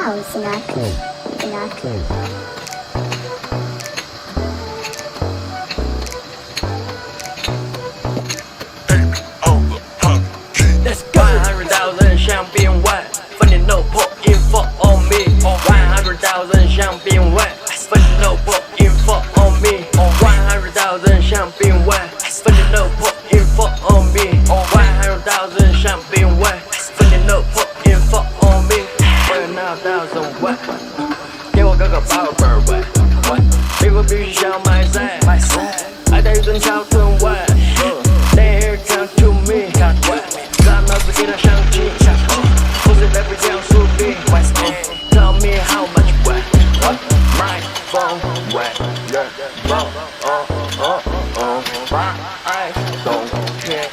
Let's go 100,000香槟味，分你 no put info on me 100,000香槟味，分你 no put info on me 100,000香槟味，分你 no put info on me 100,000香槟味，分你 no put info on me 100,000味，给我个宝贝儿味，美国必须想买菜，爱戴一顿超吨味。They here come to me， 看脑子给他上机，不是在被这样树立。Tell me how much weight， my phone weight， my eyes don't care，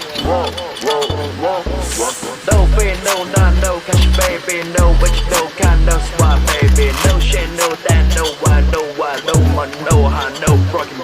No fear, no not no cash baby， No bitch, no kind, no swap baby， No shit, no that, no why, no why, no money, no high, no broken